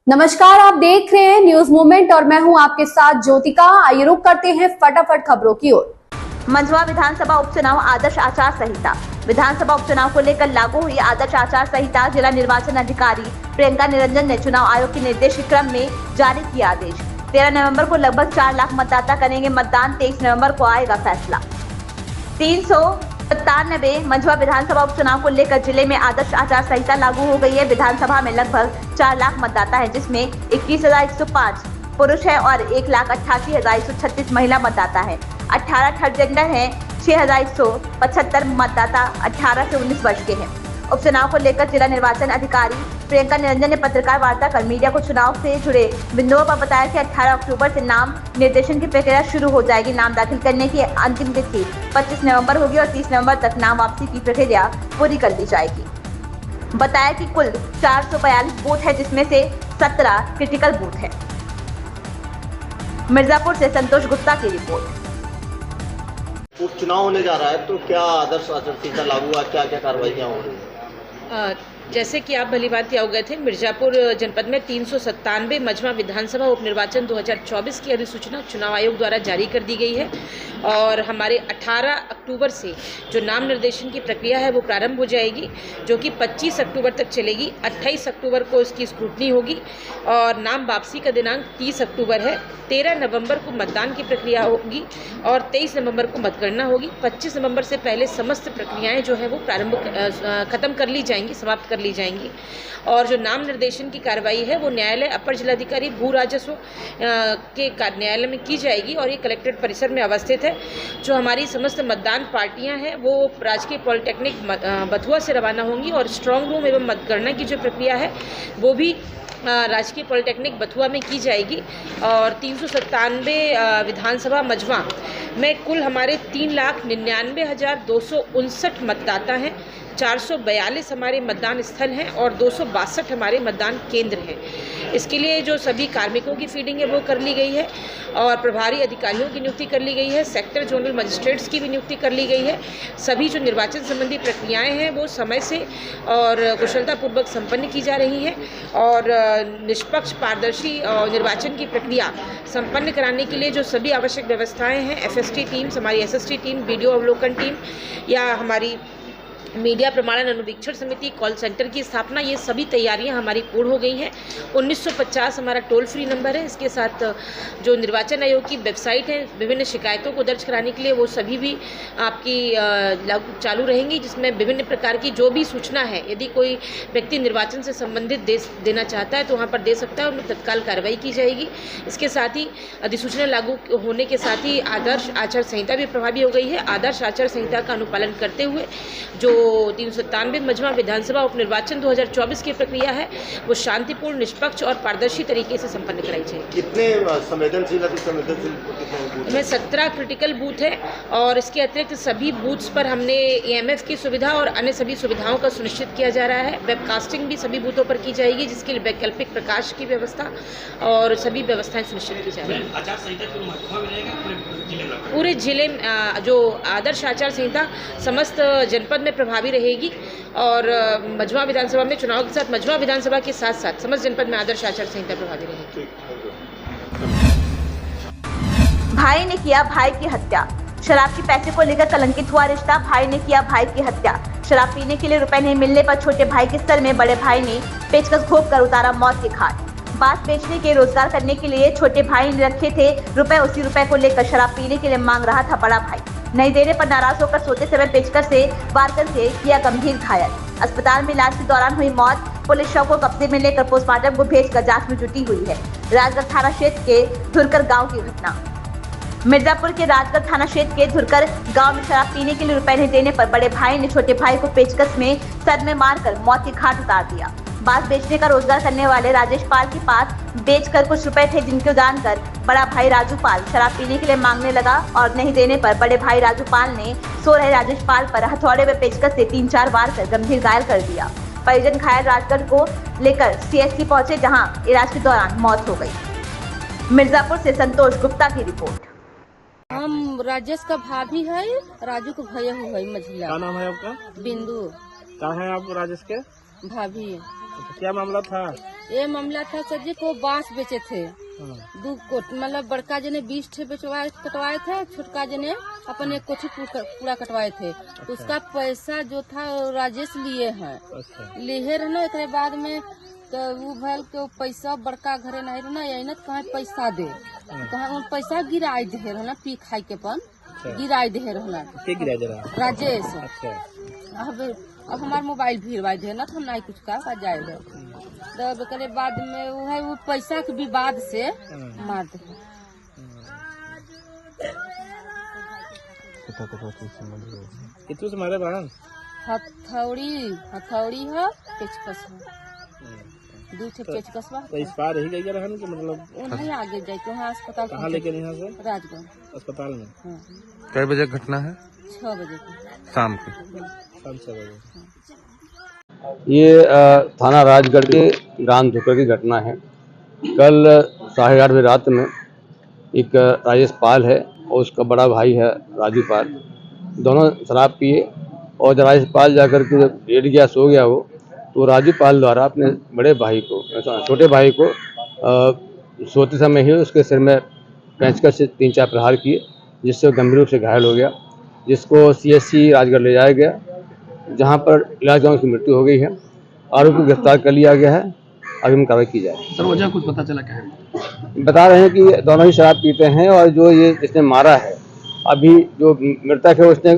नमस्कार, आप देख रहे हैं न्यूज मूवमेंट और मैं हूं आपके साथ ज्योतिका। आइए रुक करते हैं फटाफट खबरों की ओर। मंझवा विधानसभा उपचुनाव आदर्श आचार संहिता। विधानसभा उपचुनाव को लेकर लागू हुई आदर्श आचार संहिता जिला निर्वाचन अधिकारी प्रियंका निरंजन ने चुनाव आयोग के निर्देश के क्रम में जारी किया आदेश। 13 नवंबर को लगभग 4 लाख मतदाता करेंगे मतदान। 23 नवंबर को आएगा फैसला। 397 मंझवा विधानसभा उपचुनाव को लेकर जिले में आदर्श आचार संहिता लागू हो गई है। विधानसभा में लगभग 4 लाख मतदाता है, जिसमें 21,105 पुरुष है और 1,88,136 महिला मतदाता है। 18 थर्ड जेंडर है। 6,175 मतदाता 18 से 19 वर्ष के हैं। उपचुनाव को लेकर जिला निर्वाचन अधिकारी प्रियंका निरंजन ने पत्रकार वार्ता कर मीडिया को चुनाव से जुड़े बिंदुओं पर बताया कि 18 अक्टूबर से नाम निर्देशन की प्रक्रिया शुरू हो जाएगी। नाम दाखिल करने की अंतिम तिथि 25 नवंबर होगी और 30 नवंबर तक नाम वापसी की प्रक्रिया पूरी कर ली जाएगी। बताया कि कुल 442 बूथ है, जिसमें से 17 क्रिटिकल बूथ है। मिर्जापुर से संतोष गुप्ता की रिपोर्ट। उपचुनाव होने जा रहा है, तो क्या आदर्श आचार संहिता लागू हुआ, क्या क्या कार्रवाइयाँ हो रही हैं? जैसे कि आप भली बात अवगत हैं, मिर्जापुर जनपद में 397 मझवा विधानसभा उपनिर्वाचन 2024 की अधिसूचना चुनाव आयोग द्वारा जारी कर दी गई है और हमारे 18 अक्टूबर से जो नाम निर्देशन की प्रक्रिया है वो प्रारंभ हो जाएगी, जो कि 25 अक्टूबर तक चलेगी। 28 अक्टूबर को इसकी स्क्रूटनी होगी और नाम वापसी का दिनांक 30 अक्टूबर है। 13 नवंबर को मतदान की प्रक्रिया होगी और 23 नवंबर को मतगणना होगी। 25 नवंबर से पहले समस्त प्रक्रियाएं जो है वो खत्म कर ली जाएंगी, समाप्त कर ली जाएंगी। और जो नाम निर्देशन की कार्रवाई है वो न्यायालय अपर जिलाधिकारी भू राजस्व के न्यायालय में की जाएगी और ये कलेक्ट्रेट परिसर में अवस्थित है। जो हमारी समस्त मतदान पार्टियां हैं वो राजकीय पॉलिटेक्निक बथुआ से रवाना होंगी और स्ट्रांग रूम एवं मतगणना की जो प्रक्रिया है वो भी राजकीय पॉलिटेक्निक बथुआ में की जाएगी। और 397 विधानसभा मझवा में कुल हमारे 3,99,259 मतदाता हैं। 442 हमारे मतदान स्थल हैं और 262 हमारे मतदान केंद्र हैं। इसके लिए जो सभी कार्मिकों की फीडिंग है वो कर ली गई है और प्रभारी अधिकारियों की नियुक्ति कर ली गई है। सेक्टर जोनल मजिस्ट्रेट्स की भी नियुक्ति कर ली गई है। सभी जो निर्वाचन संबंधी प्रक्रियाएं हैं वो समय से और कुशलतापूर्वक संपन्न की जा रही हैं और निष्पक्ष पारदर्शी निर्वाचन की प्रक्रिया संपन्न कराने के लिए जो सभी आवश्यक व्यवस्थाएं हैं, FST टीम्स, हमारी SST टीम, वीडियो अवलोकन टीम या हमारी मीडिया प्रमाणन अनुवीक्षण समिति, कॉल सेंटर की स्थापना, ये सभी तैयारियां हमारी पूर्ण हो गई हैं। 1950 हमारा टोल फ्री नंबर है। इसके साथ जो निर्वाचन आयोग की वेबसाइट है, विभिन्न शिकायतों को दर्ज कराने के लिए वो सभी भी आपकी चालू रहेंगी, जिसमें विभिन्न प्रकार की जो भी सूचना है, यदि कोई व्यक्ति निर्वाचन से संबंधित देना चाहता है तो वहाँ पर दे सकता है, उनमें तत्काल कार्रवाई की जाएगी। इसके साथ ही अधिसूचना लागू होने के साथ ही आदर्श आचार संहिता भी प्रभावी हो गई है। आदर्श आचार संहिता का अनुपालन करते हुए जो 397 मझवा विधानसभा उपनिर्वाचन 2024 की प्रक्रिया है वो शांतिपूर्ण, निष्पक्ष और पारदर्शी तरीके से संपन्न कराई जाएगी। कितने संवेदनशील बूथ? में 17 क्रिटिकल बूथ है और इसके अतिरिक्त सभी बूथ्स पर हमने EMF की सुविधा और अन्य सभी सुविधाओं का सुनिश्चित किया जा रहा है। वेबकास्टिंग भी सभी बूथों पर की जाएगी, जिसके लिए वैकल्पिक प्रकाश की व्यवस्था और सभी व्यवस्थाएं सुनिश्चित की जा रही है। आचार संहिता पूरे जिले में जो आदर्श आचार संहिता समस्त जनपद में प्रभावी रहेगी और मझवा विधानसभा में चुनाव के साथ मझवा विधानसभा के साथ साथ समस्त जनपद में आदर्श आचार संहिता प्रभावी रहेगी। भाई ने किया भाई की हत्या। शराब के पैसे को लेकर कलंकित हुआ रिश्ता। भाई ने किया भाई की हत्या। शराब पीने के लिए रुपए नहीं मिलने पर छोटे भाई के सर में बड़े भाई ने पेचकस घोंपकर उतारा मौत के घाट। बांस बेचने के रोजगार करने के लिए छोटे भाई ने रखे थे रुपए। उसी रुपए को लेकर शराब पीने के लिए मांग रहा था बड़ा भाई। नहीं देने पर नाराज होकर सोते समय पेचकस से वार करके किया गंभीर घायल। अस्पताल में इलाज के दौरान हुई मौत। पुलिस शव को कब्जे में लेकर पोस्टमार्टम को भेजकर जांच में जुटी हुई है। राजगढ़ थाना क्षेत्र के धुरकर गांव की घटना। मिर्जापुर के राजगढ़ थाना क्षेत्र के धुरकर गांव में शराब पीने के लिए रुपए नहीं देने पर बड़े भाई ने छोटे भाई को पेचकस में सर में मारकर मौत के घाट उतार दिया। बांस बेचने का रोजगार करने वाले राजेश पाल के पास बेचकर कुछ रुपए थे, जिनको जानकर बड़ा भाई राजू पाल शराब पीने के लिए मांगने लगा और नहीं देने पर बड़े भाई राजू पाल ने सो रहे राजेश पाल पर हथौड़े व पेचकस से 3-4 वार कर गंभीर घायल कर दिया। परिजन घायल राजगढ़ को लेकर CHC पहुंचे, जहां इलाज के दौरान मौत हो गई। मिर्जापुर से संतोष गुप्ता की रिपोर्ट। हम राजेश का भाभी है, राजू को भैया है मझिला। क्या नाम है आपका? बिंदु। कहाँ है आप राजेश के? भाभी। क्या मामला था? ये मामला था सर जी को बांस बेचे थे। दो कोट मतलब बड़का जने 20 ठे कटवाए थे, छोटका जने अपन एक कोठी पूरा कटवाए थे। तो उसका पैसा जो था राजेश लिए हैं, लिए रहना। एक बाद में तो वो भल के पैसा बड़का घरे नहीं रहना, यही ना कहा पैसा दे, कहा पैसा गिराई दे रहना, पी खाई के पन गिराई दे रहना। राजेश अब हमार मोबाइल भिड़वाई दे ना, तो हम नहीं कुछ का जाए। तब करे बाद में वो पैसा के विवाद से मार दे। कितने से मारे बहन? हथौड़ी है, पेचकस है, दो ठे पेचकस बा। तो इस पार ही गई रहन कि मतलब उन्हें आगे जाए तो वहाँ अस्पताल कहाँ लेके यहाँ से? राजगंज अस्पताल में। कई बजे घटना है? 6 बजे की शाम के। शाम 6 बजे। ये थाना राजगढ़ के ग्राम झुकर की घटना है। कल 8:30 बजे रात में एक राजेश पाल है और उसका बड़ा भाई है राजू पाल, दोनों शराब पिए और जब राजेश पाल जाकर के जब लेट गया, सो गया वो, तो राजू पाल द्वारा अपने बड़े भाई को, छोटे भाई को सोते समय ही उसके सिर में पेंचकस से 3-4 प्रहार किए, जिससे वो गंभीर रूप से घायल हो गया, जिसको CSC राजगढ़ ले जाया गया, जहां पर इलाज में उसकी मृत्यु हो गई है। आरोपी को गिरफ्तार कर लिया गया है, अभी हम कार्रवाई की जाए। सर वजह कुछ पता चला क्या है? बता रहे हैं कि दोनों ही शराब पीते हैं और जो ये जिसने मारा है, अभी जो मृतक है उसने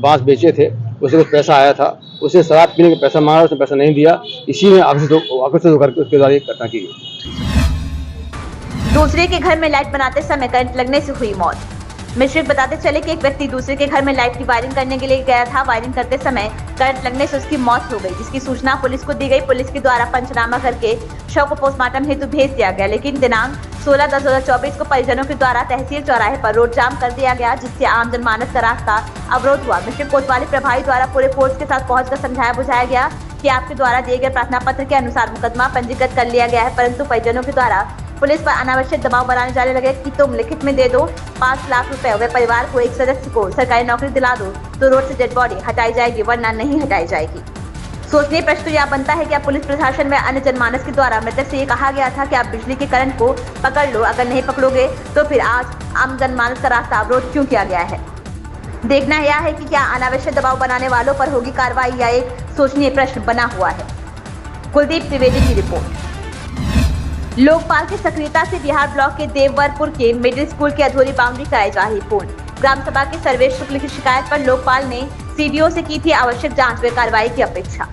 बांस बेचे थे, उसे कुछ पैसा आया था, उसे शराब पीने का पैसा मांगा, उसने पैसा नहीं दिया, इसी में आकर्षित होकर के उसके द्वारा ये घटना की गई। दूसरे के घर में लाइट बनाते समय करंट लगने से हुई मौत। मिश्रित बताते चले कि एक व्यक्ति दूसरे के घर में लाइट की वायरिंग करने के लिए गया था। वायरिंग करते समय करंट लगने से उसकी मौत हो गई, जिसकी सूचना पुलिस को दी गई। पुलिस के द्वारा पंचनामा करके शव को पोस्टमार्टम हेतु भेज दिया गया, लेकिन दिनांक 16/10/2024 को परिजनों के द्वारा तहसील चौराहे पर रोड जाम कर दिया गया, जिससे आम जनमानस का रास्ता अवरोध हुआ। मिश्रित कोतवाली प्रभारी द्वारा पूरे फोर्स के साथ पहुंचकर समझाया बुझाया गया कि आपके द्वारा दिए गए प्रार्थना पत्र के अनुसार मुकदमा पंजीकृत कर लिया गया है, परंतु परिजनों के द्वारा पुलिस पर अनावश्यक दबाव बनाने जाने लगे कि तुम लिखित में दे दो 5 लाख रुपए, वे परिवार को एक सदस्य को सरकारी नौकरी दिला दो तो रोड से डेड बॉडी हटाई जाएगी, वरना नहीं हटाई जाएगी। सोचनीय प्रश्न तो यह बनता है कि आप पुलिस प्रशासन व अन्य जनमानस के द्वारा मृतक से ये कहा गया था कि आप बिजली के करंट को पकड़ लो, अगर नहीं पकड़ोगे तो फिर आज आम जनमानस का रास्ता अवरोध क्यों किया गया है। देखना यह है कि क्या अनावश्यक दबाव बनाने वालों पर होगी कार्रवाई या एक सोचनीय प्रश्न बना हुआ है। कुलदीप त्रिवेदी की रिपोर्ट। लोकपाल की सक्रियता से बिहार ब्लॉक के देववरपुर के मिडिल स्कूल की अधूरी बाउंड्री कराई जा रही पूर्ण। ग्राम सभा के सर्वेश शुक्ल की शिकायत पर लोकपाल ने CDO से की थी आवश्यक जांच व कार्रवाई की अपेक्षा।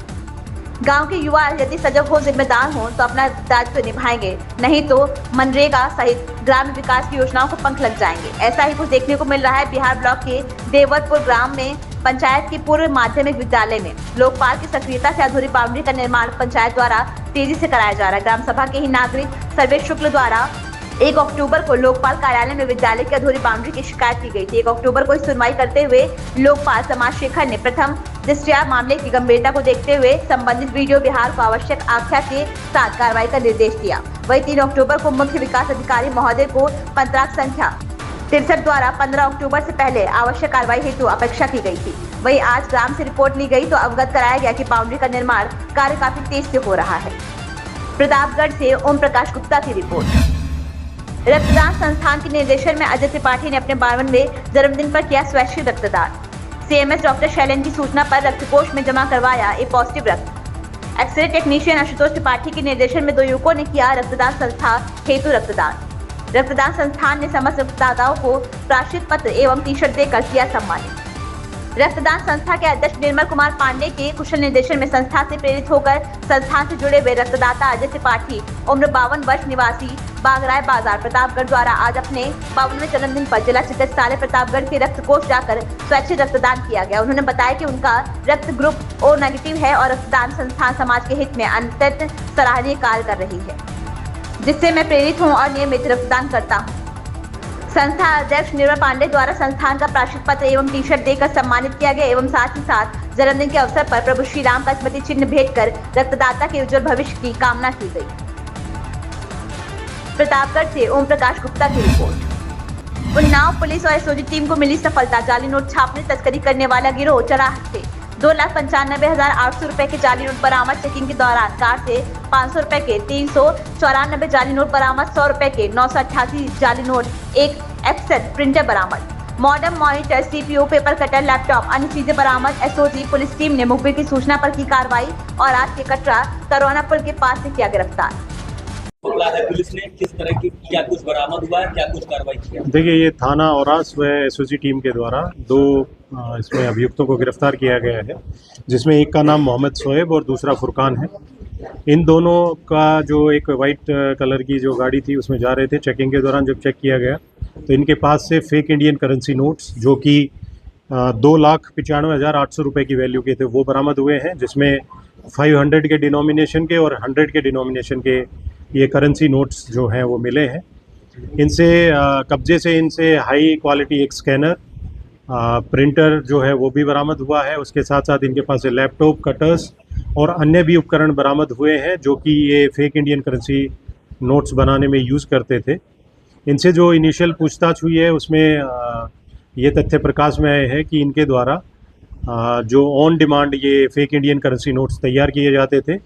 गांव के युवा यदि सजग हो, जिम्मेदार हो तो अपना दायित्व निभाएंगे, नहीं तो मनरेगा सहित ग्रामीण विकास की योजनाओं को पंख लग जाएंगे। ऐसा ही कुछ देखने को मिल रहा है बिहार ब्लॉक के देववरपुर ग्राम में पंचायत के पूर्व माध्यमिक विद्यालय में। लोकपाल की सक्रियता से अधूरी बाउंड्री का निर्माण पंचायत द्वारा तेजी से कराया जा रहा है। ग्राम सभा के ही नागरिक सर्वेश शुक्ल द्वारा 1 अक्टूबर को लोकपाल कार्यालय में विद्यालय की अधूरी बाउंड्री की शिकायत की गई थी। 1 अक्टूबर को सुनवाई करते हुए लोकपाल समाज शेखर ने प्रथम दृष्टया मामले की गंभीरता को देखते हुए संबंधित वीडियो बिहार को आवश्यक आख्या के साथ कार्रवाई का निर्देश दिया। वही 3 अक्टूबर को मुख्य विकास अधिकारी महोदय को पत्रांक संख्या 63 द्वारा 15 अक्टूबर से पहले आवश्यक कार्रवाई हेतु अपेक्षा की गई थी। वही आज ग्राम से रिपोर्ट ली गई तो अवगत कराया गया कि बाउंड्री का निर्माण कार्य काफी तेज से हो रहा है। प्रतापगढ़ से ओम प्रकाश गुप्ता की रिपोर्ट। रक्तदान संस्थान के निर्देशन में अजय त्रिपाठी ने अपने 52वें जन्मदिन पर किया स्वैच्छिक रक्तदान। CMS डॉक्टर शैलेन की सूचना पर रक्तकोष में जमा करवाया ए पॉजिटिव रक्त। एक्सरे टेक्नीशियन आशुतोष त्रिपाठी के निर्देशन में 2 युवकों ने किया रक्तदान संस्था हेतु रक्तदान। रक्तदान संस्थान ने समस्त रक्तदाताओं को प्राश्चित पत्र एवं टी-शर्ट देकर किया सम्मानित। रक्तदान संस्था के अध्यक्ष निर्मल कुमार पांडे के कुशल निर्देशन में संस्था से प्रेरित होकर संस्थान से जुड़े हुए रक्तदाता अजय त्रिपाठी उम्र 52 वर्ष निवासी बागराय बाजार प्रतापगढ़ द्वारा आज अपने 52वें जन्मदिन पर जिला चिकित्सालय प्रतापगढ़ के रक्त कोष जाकर स्वैच्छिक रक्तदान किया गया। उन्होंने बताया कि उनका रक्त ग्रुप O नेगेटिव है और रक्तदान संस्थान समाज के हित में अत्यंत सराहनीय कार्य कर रही है, जिससे मैं प्रेरित हूँ और नियमित रक्तदान करता हूँ। संस्था अध्यक्ष निर्मल पांडे द्वारा संस्थान का प्राश्चित पत्र एवं टी-शर्ट देकर सम्मानित किया गया एवं साथ ही साथ जन्मदिन के अवसर पर प्रभु श्री राम का स्मृति चिन्ह भेंट कर रक्तदाता के उज्जवल भविष्य की कामना की गई। प्रतापगढ़ से ओम प्रकाश गुप्ता की रिपोर्ट। उन्नाव पुलिस और एसओजी टीम को मिली सफलता। जाली नोट छापने तस्करी करने वाला गिरोह चराह से 2,95,800 रुपए के जाली नोट बरामद। चेकिंग के दौरान कार से 500 रुपए के 394 जाली नोट बरामद। 100 रुपए के 988 जाली नोट, एक एक्सेल प्रिंटर बरामद। Modern monitor, CPU, paper cutter, laptop, अन्य चीजें बरामद। एसओजी पुलिस टीम ने मुखबिर की सूचना पर की कार्रवाई और आज के कटरा करौना पुल के पास से किया गिरफ्तार। पुलिस ने किस तरह की क्या कुछ बरामद हुआ है, क्या कुछ कार्रवाई किया? देखिए, ये थाना औरास व एसओजी टीम के द्वारा 2 इसमें अभियुक्तों को गिरफ्तार किया गया है, जिसमें एक का नाम मोहम्मद शोएब और दूसरा फुरकान है। इन दोनों का जो एक वाइट कलर की जो गाड़ी थी उसमें जा रहे थे। चेकिंग के दौरान जब चेक किया गया तो इनके पास से फेक इंडियन करेंसी नोट्स जो कि 2,95,800 रुपये की वैल्यू के थे वो बरामद हुए हैं, जिसमें 500 के डिनोमिनेशन के और 100 के डिनोमिनेशन के ये करेंसी नोट्स जो हैं वो मिले हैं। इनसे कब्जे से इनसे हाई क्वालिटी एक स्कैनर, प्रिंटर जो है वो भी बरामद हुआ है। उसके साथ साथ इनके पास से लैपटॉप, कटर्स और अन्य भी उपकरण बरामद हुए हैं जो कि ये फेक इंडियन करेंसी नोट्स बनाने में यूज़ करते थे। इनसे जो इनिशियल पूछताछ हुई है उसमें ये तथ्य प्रकाश में आए हैं कि इनके द्वारा जो ऑन डिमांड ये फेक इंडियन करेंसी नोट्स तैयार किए जाते थे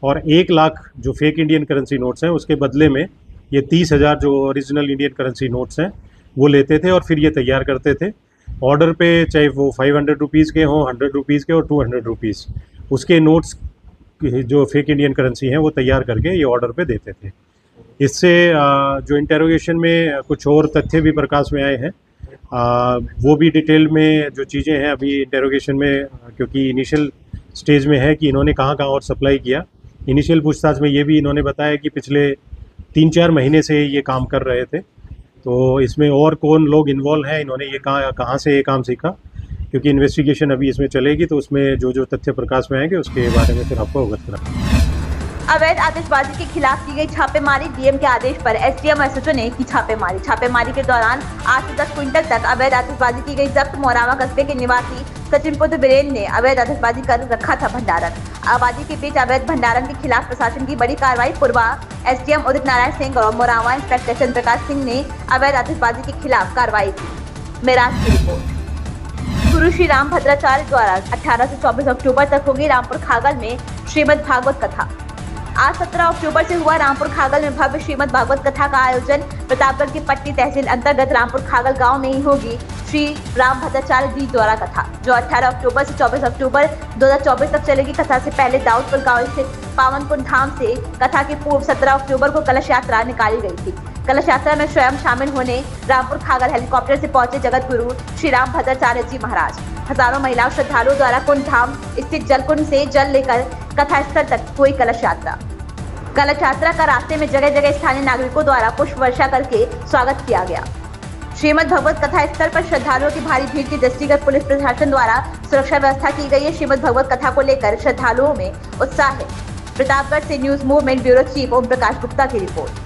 और 1 लाख जो फेक इंडियन करेंसी नोट्स हैं उसके बदले में ये 30,000 जो ओरिजिनल इंडियन करेंसी नोट्स हैं वो लेते थे और फिर ये तैयार करते थे ऑर्डर पे, चाहे वो 500 रुपीज़ के हों, 100 रुपीज़ के और 200 रुपीज़, उसके नोट्स जो फेक इंडियन करेंसी हैं वो तैयार करके ये ऑर्डर पे देते थे। इससे जो इंटेरोगेशन में कुछ और तथ्य भी प्रकाश में आए हैं, वो भी डिटेल में जो चीज़ें हैं अभी इंटेरोगेशन में, क्योंकि इनिशियल स्टेज में है कि इन्होंने कहाँ और सप्लाई किया। इनिशियल पूछताछ में ये भी इन्होंने बताया कि पिछले 3-4 महीने से ये काम कर रहे थे। तो इसमें और कौन लोग इन्वॉल्व हैं, इन्होंने ये कहाँ से ये काम सीखा, क्योंकि इन्वेस्टिगेशन अभी इसमें चलेगी तो उसमें जो तथ्य प्रकाश में आएंगे उसके बारे में फिर आपको अवगत कराएंगे। अवैध आतिशबाजी के खिलाफ की गई छापेमारी। डीएम के आदेश पर एसडीएम एसएचओ ने की छापेमारी। छापेमारी के दौरान 8 से 10 क्विंटल तक अवैध आतिशबाजी की गई जब्त। मोरावा कस्बे के निवासी सचिन पुत्र बीरेन ने अवैध आतिशबाजी कर रखा था भंडारण। आबादी के बीच अवैध भंडारण के खिलाफ प्रशासन की बड़ी कार्रवाई। पूर्वा एसडीएम उदित नारायण सिंह और मोरावा इंस्पेक्टर चंद्रप्रकाश सिंह ने अवैध आतिशबाजी के खिलाफ कार्रवाई की। मेराज की रिपोर्ट। गुरु श्री राम भद्राचार्य द्वारा 18 से 24 अक्टूबर तक होगी रामपुर खागल में श्रीमद् भागवत कथा। आज 17 अक्टूबर से हुआ रामपुर खागल में भव्य श्रीमद् भागवत कथा का आयोजन। प्रतापगढ़ की पट्टी तहसील अंतर्गत रामपुर खागल गांव में ही होगी श्री राम भद्राचार्य जी द्वारा कथा, जो 18 अक्टूबर से 24 अक्टूबर 2024 तक चलेगी। कथा से पहले दाऊदपुर गांव स्थित पावन कुंड धाम से कथा के पूर्व 17 अक्टूबर को कलश यात्रा निकाली गई थी। कलश यात्रा में स्वयं शामिल होने रामपुर खागल हेलीकॉप्टर से पहुंचे जगत गुरु श्री राम भद्राचार्य जी महाराज। हजारों महिलाओं श्रद्धालुओं द्वारा कुंड धाम स्थित जलकुंड से जल लेकर कथा स्थल तक हुई कलश यात्रा। कलश यात्रा का रास्ते में जगह जगह स्थानीय नागरिकों द्वारा पुष्प वर्षा करके स्वागत किया गया। श्रीमद् भगवत कथा स्थल पर श्रद्धालुओं की भारी भीड़ के दृष्टिगत पुलिस प्रशासन द्वारा सुरक्षा व्यवस्था की गई है। श्रीमद् भगवत कथा को लेकर श्रद्धालुओं में उत्साह है। प्रतापगढ़ से news movement bureau chief Om Prakash Gupta की रिपोर्ट।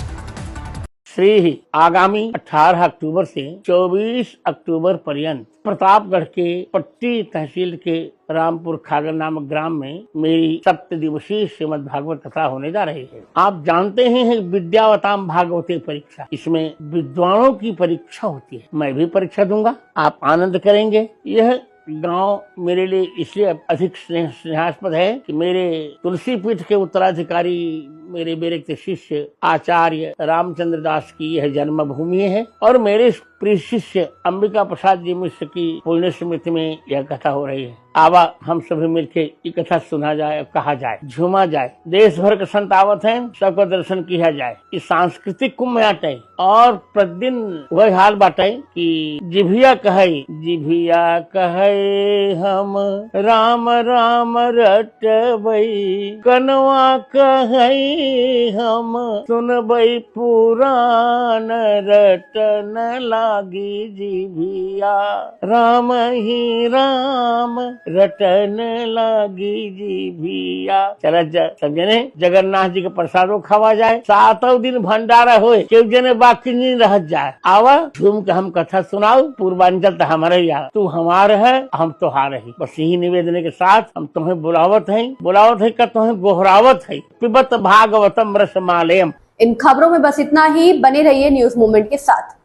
श्री आगामी 18 अक्टूबर से 24 अक्टूबर पर्यंत प्रतापगढ़ के पट्टी तहसील के रामपुर खागल नामक ग्राम में मेरी 7 दिवसीय श्रीमद् भागवत कथा होने जा रही है। आप जानते हैं विद्यावताम भागवते परीक्षा, इसमें विद्वानों की परीक्षा होती है। मैं भी परीक्षा दूंगा, आप आनंद करेंगे। यह गांव मेरे लिए इसलिए अधिक स्नेहास्पद है कि मेरे तुलसी पीठ के उत्तराधिकारी मेरे विरक्त शिष्य आचार्य रामचंद्र दास की यह जन्मभूमि है और मेरे प्रिय शिष्य अंबिका प्रसाद जी मिश्र की पुण्य स्मृति में यह कथा हो रही है। आवा हम सभी मिलके ये कथा सुना जाए, कहा जाए, झूमा जाए। देश भर के संत आवत हैं, सबका दर्शन किया जाए। इस सांस्कृतिक कुंभ में आटे और प्रतिदिन वही हाल बाटे कि जिभिया कहे हम राम राम रटबई, कनवा कहे हम सुनबई पुराण, रटन लागी जिभिया राम ही राम, रटन लागी जिभिया। चला सब जने जगन्नाथ जी के प्रसादो खावा जाए, 7 दिन भंडारा होए, केव जने बाकी नहीं रह जाए। आवा झूम के हम कथा सुनाओ। पूर्वांचल तो हमारे यहाँ, तू हमार है हम तोहार है। बस यही निवेदन के साथ हम तुम्हें बुलावत है का तुम्हें गोहरावत है। पिबत भागवतम रसमालयम। इन खबरों में बस इतना ही। बने रहिए न्यूज मूवमेंट के साथ।